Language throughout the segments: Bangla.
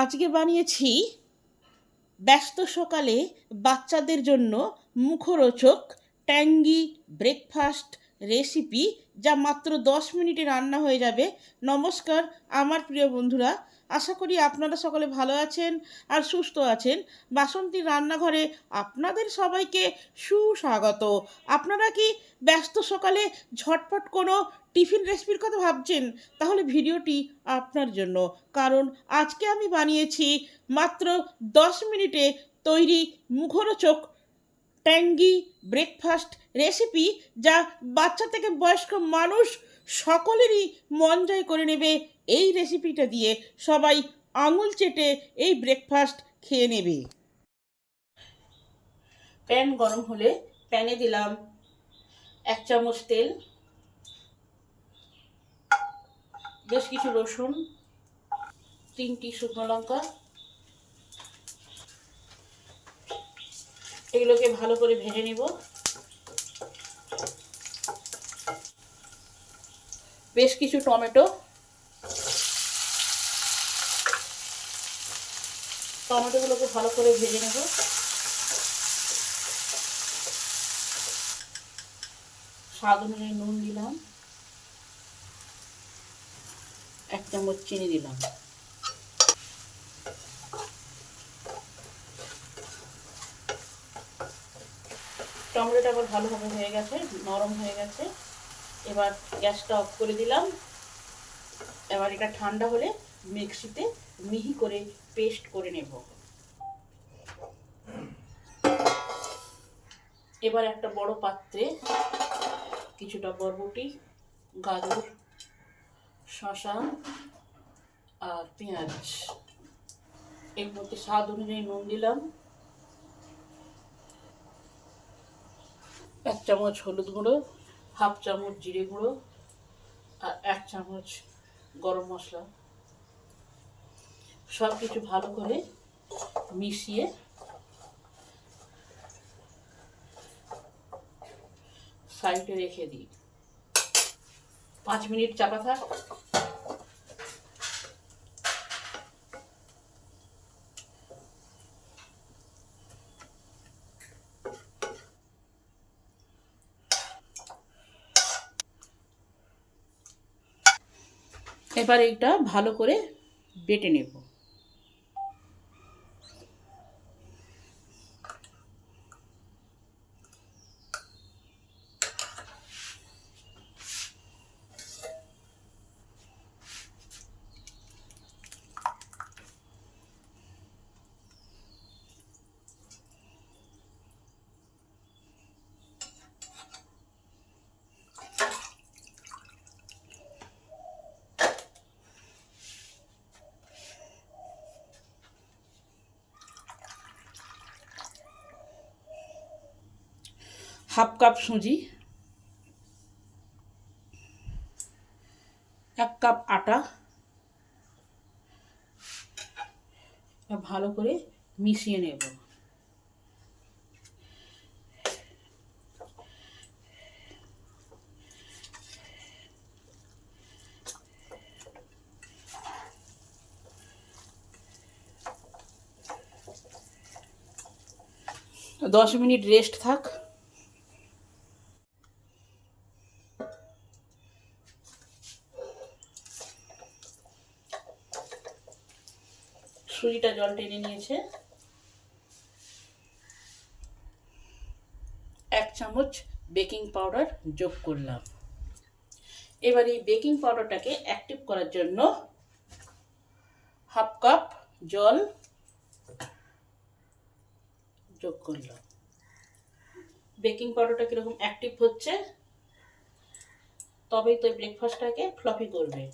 আজকে বানিয়েছি ব্যস্ত সকালে বাচ্চাদের জন্য মুখরোচক ট্যাঙ্গি ব্রেকফাস্ট রেসিপি, যা মাত্র 10 মিনিটে রান্না হয়ে যাবে। নমস্কার আমার প্রিয় বন্ধুরা, আশা করি আপনারা সকলে ভালো আছেন আর সুস্থ আছেন। বাসন্তীর রান্নাঘরে আপনাদের সবাইকে সুস্বাগত। আপনারা কি ব্যস্ত সকালে ঝটপট কোনো টিফিন রেসিপির কথা ভাবছেন? তাহলে ভিডিওটি আপনার জন্য, কারণ আজকে আমি বানিয়েছি মাত্র 10 মিনিটে তৈরি মুখরোচক ট্যাঙ্গি ব্রেকফাস্ট রেসিপি, যা বাচ্চা থেকে বয়স্ক মানুষ সকলেরই মন জয় করে নেবে। এই রেসিপিটা দিয়ে সবাই আঙুল চেটে এই ব্রেকফাস্ট খেয়ে নেবে। প্যান গরম হলে প্যানে দিলাম 1 চামচ তেল, বেশ কিছু রসুন, 3টি শুকনো লঙ্কা, এগুলোকে ভালো করে ভেজে নেব। বেশ কিছু টমেটোগুলোকে ভালো করে ভেজে নেব। স্বাদ অনুযায়ী নুন দিলাম, 1 চামচ চিনি দিলাম। টমেটোটা আবার ভালোভাবে হয়ে গেছে, নরম হয়ে গেছে। এবার গ্যাসটা অফ করে দিলাম। এবার এটা ঠান্ডা হলে মিক্সিতে মিহি করে পেস্ট করে নেব। এবার একটা বড় পাত্রে কিছুটা বরবটি, গাজর, শসা আর পেঁয়াজ, এর মধ্যে স্বাদ অনুযায়ী নুন দিলাম, 1 চামচ হলুদ গুঁড়ো, 1/2 চামচ জিরে গুঁড়ো আর 1 চামচ গরম মশলা। সব কিছু ভালো করে মিশিয়ে সাইডে রেখে দিই। 5 মিনিট চাপা থাক। এবার এইটা ভালো করে বেটে নেব। হাফ কাপ সুজি, 1 কাপ আটা ভালো করে মিশিয়ে নেব। তো 10 মিনিট রেস্ট থাক। সুজিটা জল টেনে নিয়েছে। 1 চামচ বেকিং পাউডার যোগ করলাম। এবার এই বেকিং পাউডারটাকে অ্যাক্টিভ করার জন্য 1/2 কাপ জল যোগ করলাম। বেকিং পাউডারটা কিরকম অ্যাক্টিভ হচ্ছে, তবেই তো ব্রেকফাস্টটাকে ফ্লফি করবে।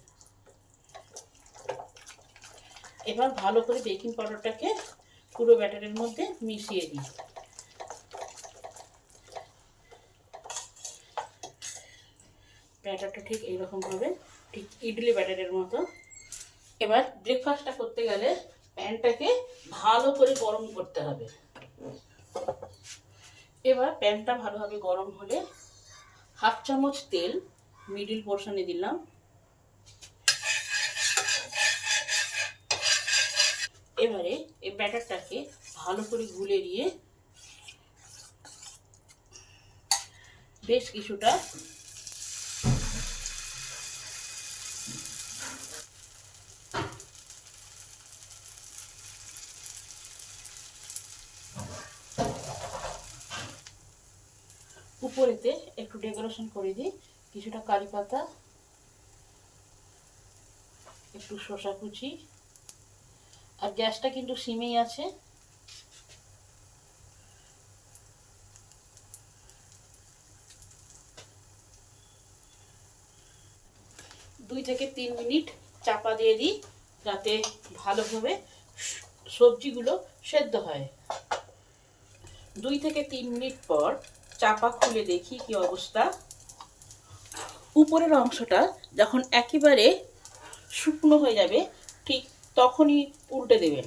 এবার ভালো করে বেকিং পাউডারটাকে পুরো ব্যাটারের মধ্যে মিশিয়ে দিই। ব্যাটারটা ঠিক এইরকম হবে, ঠিক ইডলি ব্যাটারের মতো। এবার ব্রেকফাস্টটা করতে গেলে প্যানটাকে ভালো করে গরম করতে হবে। এবার প্যানটা ভালোভাবে গরম হলে 1/2 চামচ তেল মিডিল পোর্শনে দিলাম, ব্যাটারটাকে ভালো করে গুলে নিয়ে বেশ কিছুটা উপরেতে একটু ডেকোরেশন করে দিই, কিছুটা কারি পাতা, একটু শসা কুচি, আর গ্যাসটা কিন্তু সিমেই আছে। দুই থেকে 3 মিনিট চাপা দিয়ে দিই যাতে ভালোভাবে সবজিগুলো সেদ্ধ হয়। 2 থেকে 3 মিনিট পর চাপা খুলে দেখি কি অবস্থা। উপরের অংশটা যখন একেবারে শুকনো হয়ে যাবে ঠিক তখনই উল্টে দেবেন।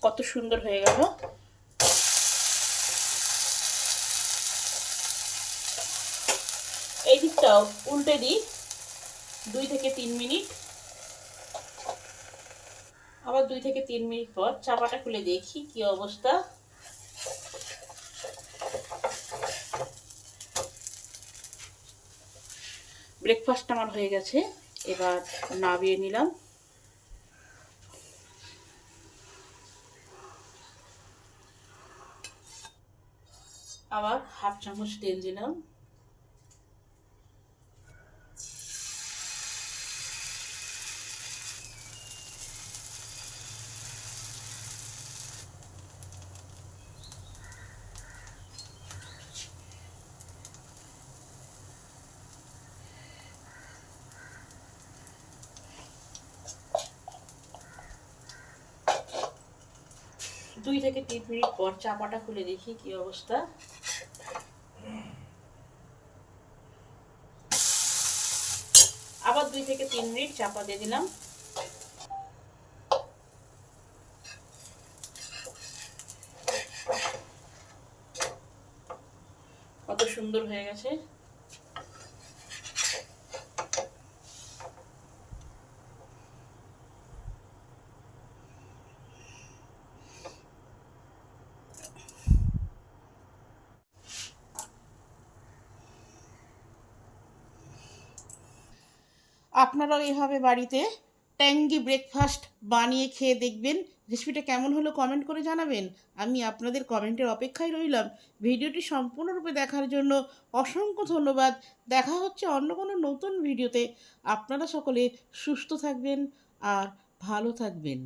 কত সুন্দর হয়ে গেল। এই দিকটাও উল্টে দিই 2 থেকে 3 মিনিট। আবার 2 থেকে 3 মিনিট পর চাপাটা খুলে দেখি কি অবস্থা। ব্রেকফাস্ট আমার হয়ে গেছে, এবার নামিয়ে নিলাম। আবার হাফ চামচ তেল দিলাম। দুই থেকে 3 মিনিট পর চাপাটা খুলে দেখি কি অবস্থা। আবার 2 থেকে 3 মিনিট চাপা দিয়ে দিলাম। কত সুন্দর হয়ে গেছে। আপনারাও এইভাবে বাড়িতে ট্যাঙ্গি ব্রেকফাস্ট বানিয়ে খেয়ে দেখবেন। রেসিপিটা কেমন হলো কমেন্ট করে জানাবেন। আমি আপনাদের কমেন্টের অপেক্ষায় রইলাম। ভিডিওটি সম্পূর্ণরূপে দেখার জন্য অসংখ্য ধন্যবাদ। দেখা হচ্ছে অন্য কোনো নতুন ভিডিওতে। আপনারা সকলে সুস্থ থাকবেন আর ভালো থাকবেন।